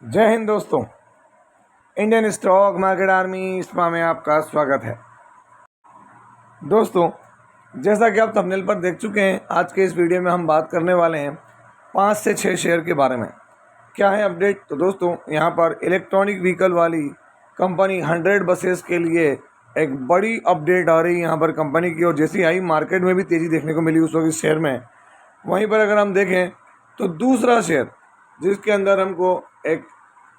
जय हिंद दोस्तों। Indian stock market army spa में आपका स्वागत है। दोस्तों, जैसा कि आप थंबनेल पर देख चुके हैं, आज के इस वीडियो में हम बात करने वाले हैं 5 से 6 शेयर के बारे में। क्या है अपडेट? तो दोस्तों, यहाँ पर इलेक्ट्रॉनिक व्हीकल वाली कंपनी 100 बसेस के लिए एक बड़ी अपडेट आ रही है यहाँ पर कंपनी की, और जैसी आई मार्केट में भी तेज़ी देखने को मिली उस वक्त इस शेयर में। वहीं पर अगर हम देखें तो दूसरा शेयर जिसके अंदर हमको एक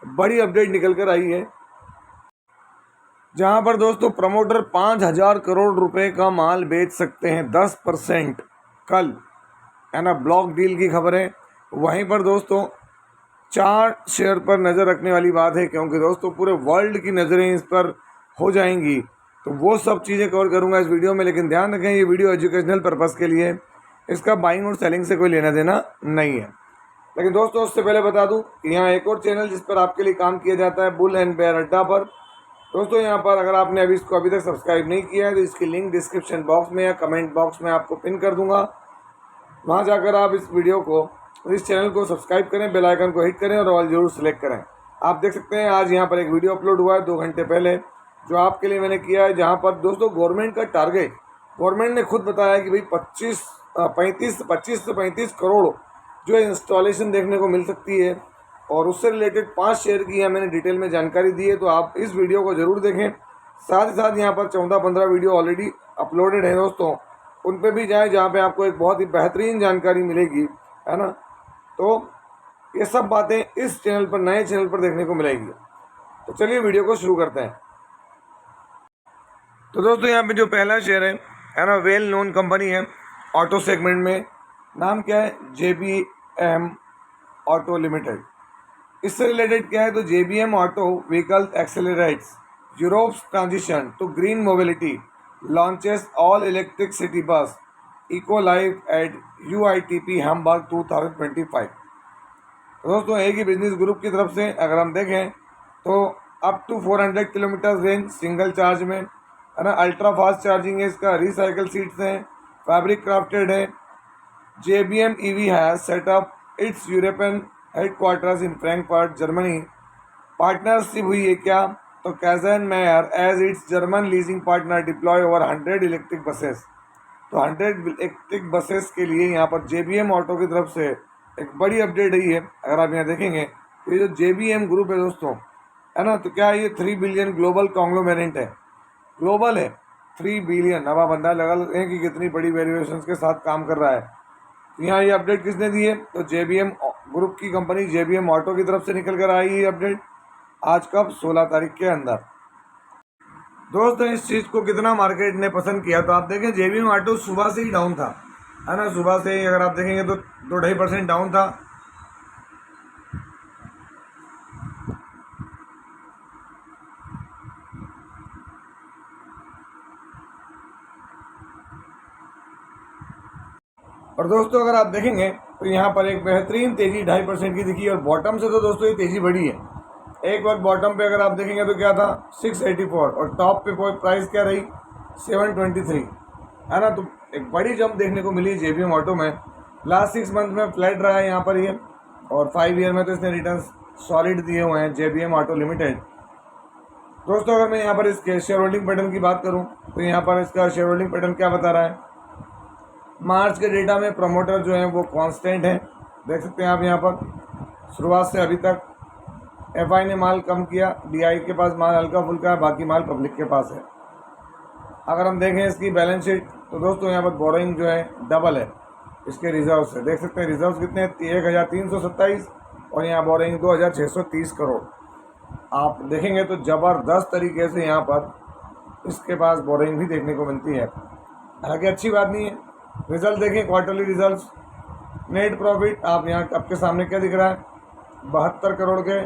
बड़ी अपडेट निकल कर आई है, जहां पर दोस्तों प्रमोटर 5,000 करोड़ रुपए का माल बेच सकते हैं 10% कल, है ना। ब्लॉक डील की खबर है। वहीं पर दोस्तों 4 शेयर पर नज़र रखने वाली बात है, क्योंकि दोस्तों पूरे वर्ल्ड की नज़रें इस पर हो जाएंगी, तो वो सब चीज़ें कवर करूंगा इस वीडियो में। लेकिन ध्यान रखें, ये वीडियो एजुकेशनल पर्पज़ के लिए, इसका बाइंग और सेलिंग से कोई लेना देना नहीं है। लेकिन दोस्तों, उससे पहले बता दूं कि यहाँ एक और चैनल जिस पर आपके लिए काम किया जाता है, बुल एंड बेयर अड्डा पर। दोस्तों, यहाँ पर अगर आपने इसको अभी तक सब्सक्राइब नहीं किया है तो इसकी लिंक डिस्क्रिप्शन बॉक्स में या कमेंट बॉक्स में आपको पिन कर दूंगा। वहाँ जाकर आप इस वीडियो को, इस चैनल को सब्सक्राइब करें, बेल आइकन को हिट करें और ऑल जरूर सेलेक्ट करें। आप देख सकते हैं आज यहाँ पर एक वीडियो अपलोड हुआ है 2 घंटे पहले, जो आपके लिए मैंने किया है, जहाँ पर दोस्तों गवर्नमेंट का टारगेट, गवर्नमेंट ने खुद बताया कि भाई 25 से 35 करोड़ जो इंस्टॉलेशन देखने को मिल सकती है, और उससे रिलेटेड 5 शेयर की यहाँ मैंने डिटेल में जानकारी दी है, तो आप इस वीडियो को ज़रूर देखें। साथ ही साथ यहाँ पर 14-15 वीडियो ऑलरेडी अपलोडेड हैं दोस्तों, उन पे भी जाएं, जहाँ पे आपको एक बहुत ही बेहतरीन जानकारी मिलेगी, है ना। तो ये सब बातें इस चैनल पर, नए चैनल पर देखने को मिलेगी। तो चलिए वीडियो को शुरू करते हैं। तो दोस्तों, यहाँ पे जो पहला शेयर है ना, वेल नोन कंपनी है ऑटो सेगमेंट में। नाम क्या है? JBM auto limited. इससे रिलेटेड क्या है? तो JBM auto vehicle accelerates Europe's transition to green mobility, launches all electric city bus eco live at UITP Hamburg 2025। दोस्तों, एक ही बिजनेस ग्रुप की तरफ से अगर हम देखें तो up to 400 kilometre range single charge में, है ना। अल्ट्रा फास्ट चार्जिंग है इसका, रिसाइकल सीट्स हैं, फैब्रिक क्राफ्टेड है। JBM EV has set up its European headquarters in Frankfurt, Germany। Partnership हुई है क्या? तो Kaizen Meyer as its German leasing partner deploy over 100 electric buses. तो 100 इलेक्ट्रिक बसेस के लिए यहाँ पर JBM ऑटो की तरफ से एक बड़ी अपडेट आई है। अगर आप यहाँ देखेंगे तो ये जो JBM ग्रुप है दोस्तों, है ना, तो क्या ये 3 बिलियन ग्लोबल कॉन्ग्लोमेरेंट है, ग्लोबल है 3 बिलियन। अब आप अंदाजा लगा लेते हैं कि कितनी बड़ी वैल्यूएशन के साथ काम कर रहा है। यहाँ ये अपडेट किसने दी है? तो JBM ग्रुप की कंपनी JBM ऑटो की तरफ से निकल कर आई है अपडेट। आज कब? 16 तारीख के अंदर। दोस्तों, इस चीज़ को कितना मार्केट ने पसंद किया, तो आप देखें JBM ऑटो सुबह से ही डाउन था, है ना। सुबह से ही अगर आप देखेंगे तो 2-2.5% डाउन था। और दोस्तों, अगर आप देखेंगे तो यहाँ पर एक बेहतरीन तेज़ी 2.5% की दिखी, और बॉटम से तो दोस्तों ये तेज़ी बढ़ी है। एक वक्त बॉटम पे अगर आप देखेंगे तो क्या था? 684, और टॉप पे प्राइस क्या रही? 723, है ना। तो एक बड़ी जंप देखने को मिली JBM ऑटो में। लास्ट 6 मंथ में फ्लैट रहा है यहाँ पर ये, और 5 ईयर में तो इसने रिटर्न सॉलिड दिए हुए हैं JBM ऑटो लिमिटेड। दोस्तों, अगर मैं यहाँ पर इसके शेयर होल्डिंग पैटर्न की बात करूँ तो यहाँ पर इसका शेयर होल्डिंग पैटर्न क्या बता रहा है? मार्च के डेटा में प्रमोटर जो हैं वो कांस्टेंट हैं, देख सकते हैं आप यहाँ पर। शुरुआत से अभी तक FI ने माल कम किया, DI के पास माल हल्का फुल्का है, बाकी माल पब्लिक के पास है। अगर हम देखें इसकी बैलेंस शीट तो दोस्तों यहाँ पर बोरोइंग जो है डबल है इसके रिजर्व से। देख सकते हैं रिजर्व कितने हैं? 1327, और यहाँ बोरोइंग 2630 करोड़। आप देखेंगे तो ज़बरदस्त तरीके से यहाँ पर इसके पास बोरोइंग भी देखने को मिलती है। हालांकि अच्छी बात नहीं है। रिजल्ट देखें, क्वार्टरली रिजल्ट्स, नेट प्रॉफिट आप यहाँ आपके सामने क्या दिख रहा है? 72 करोड़ के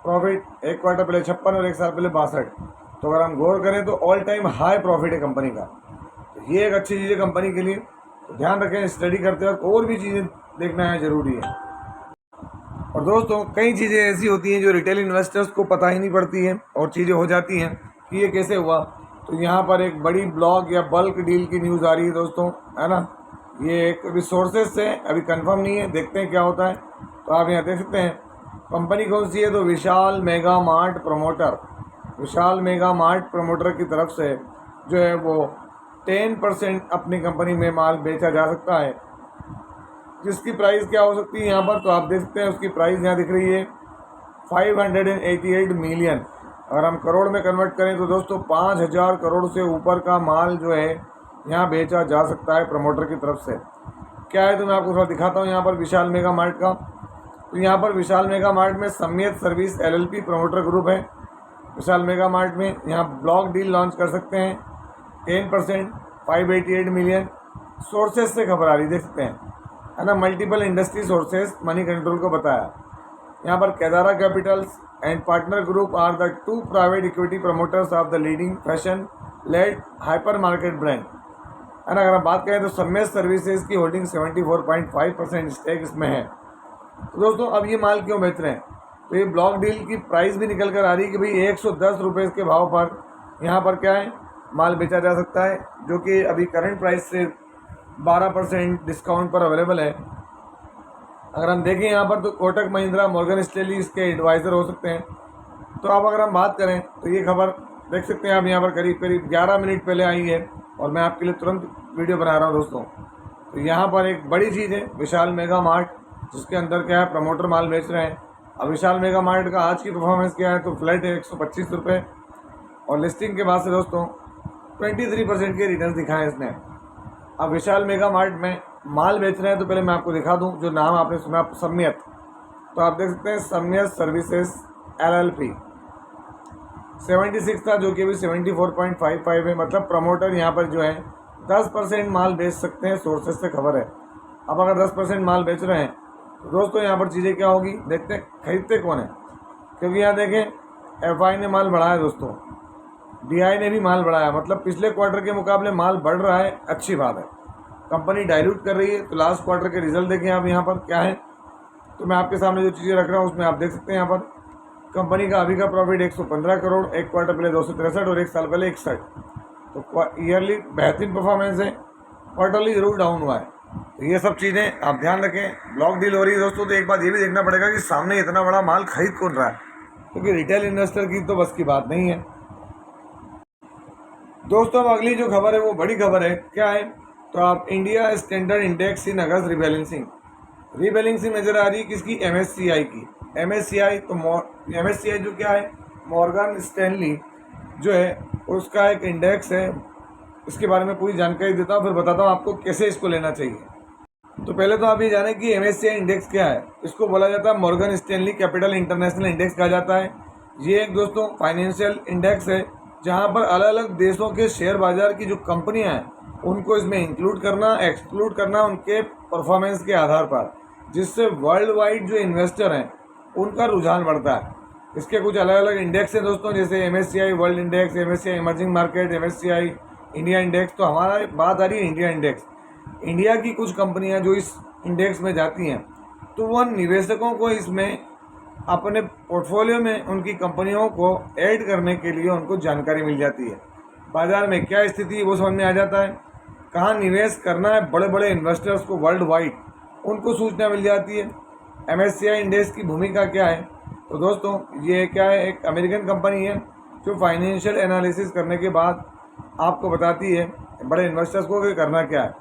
प्रॉफिट, एक क्वार्टर पहले 56 और एक साल पहले 62। तो अगर हम गौर करें तो ऑल टाइम हाई प्रॉफिट है कंपनी का। तो ये एक अच्छी चीज़ है कंपनी के लिए। तो ध्यान रखें, स्टडी करते वक्त और भी चीज़ें देखना है ज़रूरी है। और दोस्तों, कई चीज़ें ऐसी होती हैं जो रिटेल इन्वेस्टर्स को पता ही नहीं पड़ती हैं, और चीज़ें हो जाती हैं कि ये कैसे हुआ। तो यहाँ पर एक बड़ी ब्लॉक या बल्क डील की न्यूज़ आ रही है दोस्तों, है ना। ये एक अभी सोर्सेज से अभी कंफर्म नहीं है, देखते हैं क्या होता है। तो आप यहाँ देख सकते हैं कंपनी कौन सी है? तो विशाल मेगा मार्ट प्रमोटर, विशाल मेगा मार्ट प्रमोटर की तरफ से जो है वो 10% अपनी कंपनी में माल बेचा जा सकता है, जिसकी प्राइस क्या हो सकती है यहाँ पर? तो आप देख सकते हैं उसकी प्राइस यहाँ दिख रही है 588 मिलियन। अगर हम करोड़ में कन्वर्ट करें तो दोस्तों 5000 करोड़ से ऊपर का माल जो है यहाँ बेचा जा सकता है प्रमोटर की तरफ से। क्या है तो मैं आपको थोड़ा दिखाता हूँ यहाँ पर विशाल मेगा मार्ट का। तो यहाँ पर विशाल मेगा मार्ट में सम्यक सर्विस LLP प्रमोटर ग्रुप है। विशाल मेगा मार्ट में यहाँ ब्लॉक डील लॉन्च कर सकते हैं 10%, 588 मिलियन। सोर्सेज से खबर आ रही देख सकते हैं, है ना, multiple industry sources money control को बताया। यहाँ पर Kedaara capitals and partner group are the 2 private equity promoters of the leading fashion led hyper market brand, है ना। अगर हम बात करें तो सम्यक सर्विसेज की होल्डिंग 74.5% स्टेक इसमें है। तो दोस्तों अब ये माल क्यों बेच रहे हैं? तो ये ब्लॉक डील की प्राइस भी निकल कर आ रही है कि भाई 110 रुपये के भाव पर यहाँ पर क्या है माल बेचा जा सकता है, जो कि अभी करंट प्राइस से 12% डिस्काउंट पर अवेलेबल है। अगर हम देखें यहाँ पर तो कोटक महिंद्रा, मॉर्गन स्टैनली इसके एडवाइज़र हो सकते हैं। तो अब अगर हम बात करें तो ये खबर देख सकते हैं आप यहाँ पर करीब करीब 11 मिनट पहले आई है और मैं आपके लिए तुरंत वीडियो बना रहा हूँ दोस्तों। तो यहाँ पर एक बड़ी चीज़ है विशाल मेगा मार्ट, जिसके अंदर क्या है प्रमोटर माल बेच रहे हैं। अब विशाल मेगा मार्ट का आज की परफॉर्मेंस क्या है? तो फ्लैट है 125 रुपये और लिस्टिंग के बाद से दोस्तों 23% के रिटर्न दिखाएँ इसने। अब विशाल मेगा मार्ट में माल बेच रहे हैं तो पहले मैं आपको दिखा दूं जो नाम आपने सुना सम्यक। तो आप देख सकते हैं सम्यक सर्विसेज LLP 76 था, जो कि अभी 74.55 है। मतलब प्रमोटर यहाँ पर जो है 10% माल बेच सकते हैं, सोर्सेज से खबर है। अब अगर 10% माल बेच रहे हैं तो दोस्तों यहाँ पर चीज़ें क्या होगी देखते हैं, खरीदते कौन है। क्योंकि यहाँ देखें FI ने माल बढ़ाया दोस्तों, DI ने भी माल बढ़ाया, मतलब पिछले क्वार्टर के मुकाबले माल बढ़ रहा है, अच्छी बात है। कंपनी डाइल्यूट कर रही है। तो लास्ट क्वार्टर के रिजल्ट देखें आप यहाँ पर क्या है। तो मैं आपके सामने जो चीज़ें रख रहा हूँ उसमें आप देख सकते हैं यहाँ पर कंपनी का अभी का प्रॉफिट 115 करोड़, एक क्वार्टर पहले 263 और एक साल पहले 61। तो ईयरली बेहतरीन परफॉर्मेंस है, क्वार्टरली जरूर डाउन हुआ है। तो ये सब चीज़ें आप ध्यान रखें। ब्लॉक डील हो रही है दोस्तों, तो एक बात ये भी देखना पड़ेगा कि सामने इतना बड़ा माल खरीद कौन रहा है, क्योंकि रिटेल इन्वेस्टर की तो बस की बात नहीं है दोस्तों। अब अगली जो खबर है वो बड़ी खबर है, क्या है? तो आप इंडिया स्टैंडर्ड इंडेक्स इन अगस्त रीबैलेंसिंग नज़र आ रही है किसकी? MSCI की। MSCI तो MSCI जो क्या है मॉर्गन स्टैनली जो है उसका एक इंडेक्स है। इसके बारे में पूरी जानकारी देता हूँ, फिर बताता हूँ आपको कैसे इसको लेना चाहिए। तो पहले तो आप ये जानें कि MSCI इंडेक्स क्या है। इसको बोला जाता है Morgan Stanley capital international index कहा जाता है। ये एक दोस्तों फाइनेंशियल इंडेक्स है जहाँ पर अलग अलग देशों के शेयर बाजार की जो कंपनियाँ हैं उनको इसमें इंक्लूड करना, एक्सक्लूड करना उनके परफॉर्मेंस के आधार पर, जिससे वर्ल्ड वाइड जो इन्वेस्टर हैं उनका रुझान बढ़ता है। इसके कुछ अलग अलग इंडेक्स हैं दोस्तों, जैसे MSCI world index, MSCI emerging market, MSCI India index. तो हमारा बात आ रही है इंडिया इंडेक्स। इंडिया की कुछ कंपनियां जो इस इंडेक्स में जाती हैं तो वह निवेशकों को इसमें अपने पोर्टफोलियो में उनकी कंपनियों को ऐड करने के लिए उनको जानकारी मिल जाती है। बाज़ार में क्या स्थिति है वो समझ में आ जाता है, कहाँ निवेश करना है बड़े बड़े इन्वेस्टर्स को वर्ल्ड वाइड, उनको सूचना मिल जाती है। MSCI इंडेक्स की भूमिका क्या है? तो दोस्तों ये क्या है, एक अमेरिकन कंपनी है जो फाइनेंशियल एनालिसिस करने के बाद आपको बताती है बड़े इन्वेस्टर्स को कि करना क्या है।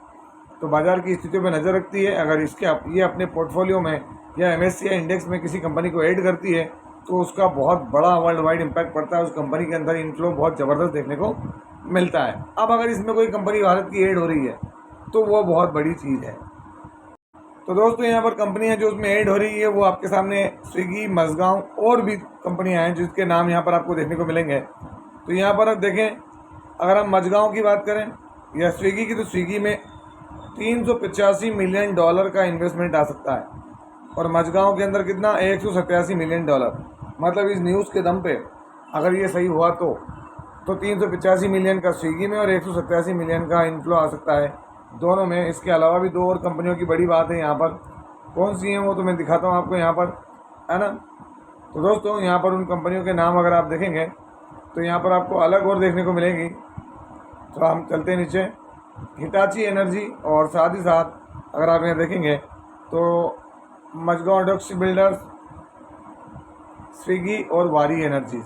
तो बाज़ार की स्थितियों पर नज़र रखती है। अगर ये अपने पोर्टफोलियो में या MSCI इंडेक्स में किसी कंपनी को ऐड करती है तो उसका बहुत बड़ा वर्ल्ड वाइड इम्पैक्ट पड़ता है, उस कंपनी के अंदर इनफ्लो बहुत ज़बरदस्त देखने को मिलता है। अब अगर इसमें कोई कंपनी भारत की ऐड हो रही है तो वो बहुत बड़ी चीज़ है। तो दोस्तों यहाँ पर कंपनियाँ जो उसमें ऐड हो रही है वो आपके सामने स्विगी, मज़गांव और भी कंपनियाँ हैं जिसके नाम यहाँ पर आपको देखने को मिलेंगे। तो यहाँ पर आप देखें, अगर हम मज़गांव की बात करें या स्विगी की, तो स्विगी में $385 मिलियन का इन्वेस्टमेंट आ सकता है और मज़गांव के अंदर कितना, $187 मिलियन। मतलब इस न्यूज़ के दम पे अगर ये सही हुआ तो 385 मिलियन का स्विगी में और 187 मिलियन का इन्फ्लो आ सकता है दोनों में। इसके अलावा भी दो और कंपनियों की बड़ी बात है यहाँ पर, कौन सी हैं वो तो मैं दिखाता हूँ आपको यहाँ पर, है ना। तो दोस्तों यहाँ पर उन कंपनियों के नाम अगर आप देखेंगे तो यहाँ पर आपको अलग और देखने को मिलेगी। तो हम चलते हैं नीचे, हिटाची एनर्जी और साथ ही साथ अगर आप यहाँ देखेंगे तो मज़गांव डक्स बिल्डर्स, स्विगी और वारी एनर्जीज,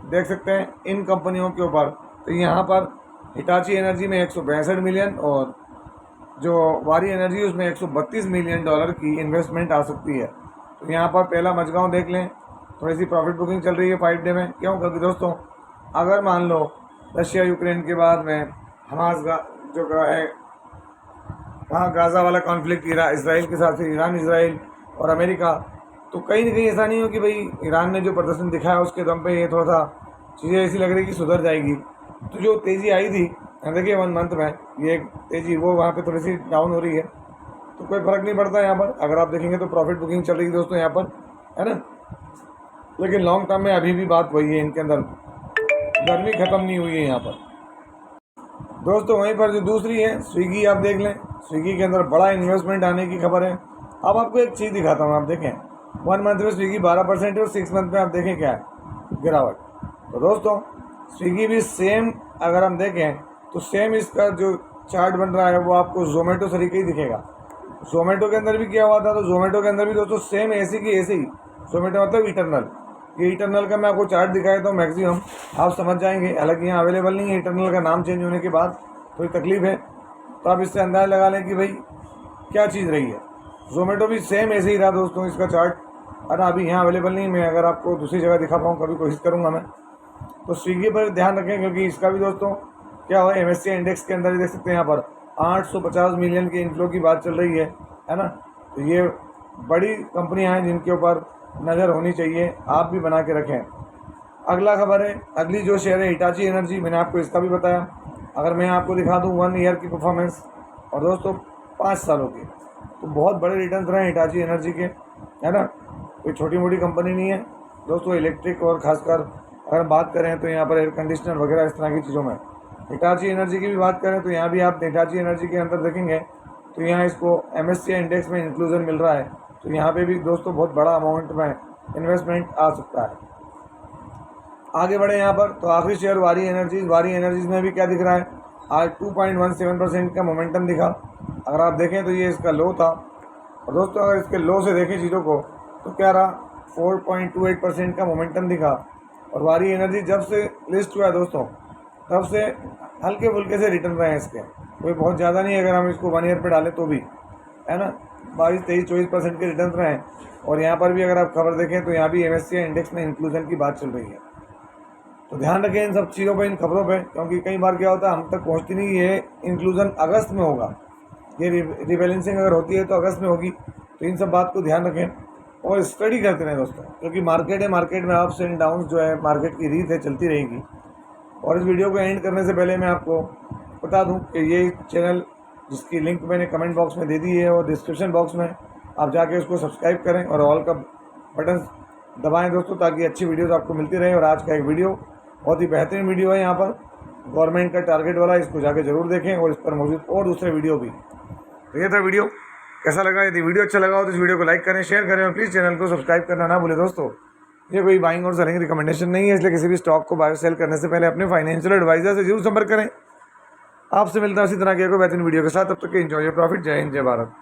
देख सकते हैं इन कंपनियों के ऊपर। तो यहाँ पर हिटाची एनर्जी में 162 मिलियन और जो वारी एनर्जी उसमें 132 मिलियन डॉलर की इन्वेस्टमेंट आ सकती है। तो यहाँ पर पहला मजगांव देख लें, थोड़ी सी प्रॉफिट बुकिंग चल रही है 5 डे में। क्यों? क्योंकि दोस्तों अगर मान लो रशिया यूक्रेन के बाद में हमास जो है वहाँ गाज़ा वाला कॉन्फ्लिक्ट इसराइल के साथ, ईरान इसराइल और अमेरिका, तो कहीं ना कहीं ऐसा नहीं हो कि भाई ईरान ने जो प्रदर्शन दिखाया उसके दम पे ये थोड़ा सा चीज़ें ऐसी लग रही कि सुधर जाएगी। तो जो तेज़ी आई थी देखिए 1 मंथ में, ये तेज़ी वो वहाँ पे थोड़ी सी डाउन हो रही है, तो कोई फ़र्क नहीं पड़ता यहाँ पर। अगर आप देखेंगे तो प्रॉफिट बुकिंग चल रही है दोस्तों यहाँ पर, है ना। लेकिन लॉन्ग टर्म में अभी भी बात वही है, इनके अंदर गर्मी ख़त्म नहीं हुई है यहाँ पर दोस्तों। वहीं पर जो दूसरी है स्विगी, आप देख लें, स्विगी के अंदर बड़ा इन्वेस्टमेंट आने की खबर है। अब आपको एक चीज़ दिखाता हूँ, आप देखें 1 मंथ में स्विगी 12% है और 6 मंथ में आप देखें क्या है, गिरावट। तो दोस्तों स्विगी भी सेम अगर हम देखें तो सेम इसका जो चार्ट बन रहा है वो आपको जोमेटो तरीके ही दिखेगा। जोमेटो के अंदर भी क्या हुआ था, तो जोमेटो के अंदर भी दोस्तों सेम ऐसी की ऐसे ही, जोमेटो मतलब इटरनल, ये इटरनल का मैं आपको चार्ट दिखाया तो मैक्सिमम आप समझ जाएंगे। हालांकि यहाँ अवेलेबल नहीं है, इटरनल का नाम चेंज होने के बाद थोड़ी तकलीफ है, तो आप इससे अंदाज़ा लगा लें कि भाई क्या चीज़ रही है। जोमेटो भी सेम ऐसे ही रहा दोस्तों इसका चार्ट। अरे अभी यहाँ अवेलेबल नहीं, मैं अगर आपको दूसरी जगह दिखा पाऊँ कभी कोशिश करूँगा मैं। तो स्विगी पर ध्यान रखें क्योंकि इसका भी दोस्तों क्या हुआ, MSCI इंडेक्स के अंदर ही देख सकते हैं यहाँ पर 850 मिलियन के इनफ्लो की बात चल रही है ना। तो ये बड़ी कंपनियां हैं जिनके ऊपर नज़र होनी चाहिए, आप भी बना के रखें। अगला खबर है, अगली जो शेयर है हिटाची एनर्जी, मैंने आपको इसका भी बताया। अगर मैं आपको दिखा दूँ 1 ईयर की परफॉर्मेंस और दोस्तों 5 सालों की, तो बहुत बड़े रिटर्न रहे हिटाची एनर्जी के, है ना। कोई छोटी मोटी कंपनी नहीं है दोस्तों। इलेक्ट्रिक और ख़ासकर अगर बात करें तो यहाँ पर एयर कंडीशनर वगैरह इस तरह की चीज़ों में हिटाची एनर्जी की भी बात करें तो यहाँ भी आप हिटाची एनर्जी के अंदर देखेंगे तो यहाँ इसको MSCI इंडेक्स में इंक्लूजन मिल रहा है। तो यहाँ पे भी दोस्तों बहुत बड़ा अमाउंट में इन्वेस्टमेंट आ सकता है। आगे बढ़े यहाँ पर तो आखिरी शेयर वारी एनर्जीज, वारी एनर्जीज में भी क्या दिख रहा है, आज 2.17% का मोमेंटम दिखा। अगर आप देखें तो ये इसका लो था, और दोस्तों अगर इसके लो से देखें चीज़ों को तो क्या रहा, 4.28% का मोमेंटम दिखा। और वारी एनर्जी जब से लिस्ट हुआ है दोस्तों तब से हल्के फुल्के से रिटर्न रहे हैं इसके, कोई बहुत ज़्यादा नहीं है। अगर हम इसको 1 ईयर पे डालें तो भी, है ना, 22, 23, 24% के रिटर्न रहे हैं। और यहाँ पर भी अगर आप खबर देखें तो यहाँ भी MSCI इंडेक्स में इंक्लूजन की बात चल रही है। तो ध्यान रखें इन सब चीज़ों पर, इन खबरों पर, क्योंकि कई बार क्या होता है हम तक पहुँचती नहीं है। इंक्लूजन अगस्त में होगा, ये रिबैलेंसिंग अगर होती है तो अगस्त में होगी। तो इन सब बात को ध्यान रखें और स्टडी करते रहें दोस्तों, क्योंकि मार्केट है, मार्केट में अप्स एंड डाउन्स जो है मार्केट की रीत है चलती रहेगी। और इस वीडियो को एंड करने से पहले मैं आपको बता दूं कि ये चैनल जिसकी लिंक मैंने कमेंट बॉक्स में दे दी है और डिस्क्रिप्शन बॉक्स में, आप जाके उसको सब्सक्राइब करें और ऑल का बटन दबाएं दोस्तों, ताकि अच्छी वीडियोस आपको मिलती रहे। और आज का एक वीडियो बहुत ही बेहतरीन वीडियो है, यहाँ पर गवर्नमेंट का टारगेट वाला, इसको जाके ज़रूर देखें और इस पर मौजूद और दूसरे वीडियो भी। तो ये था वीडियो, कैसा लगा? यदि वीडियो अच्छा लगा हो तो इस वीडियो को लाइक करें, शेयर करें और प्लीज़ चैनल को सब्सक्राइब करना ना भूलें दोस्तों। ये कोई बाइंग और सेलिंग रिकमेंडेशन नहीं है, इसलिए किसी भी स्टॉक को बाय और सेल करने से पहले अपने फाइनेंशियल एडवाइजर से जरूर संपर्क करें। आपसे मिलता है इसी तरह के बेहतरीन वीडियो के साथ, तब तक के एंजॉय योर प्रॉफिट। जय हिंद, जय भारत।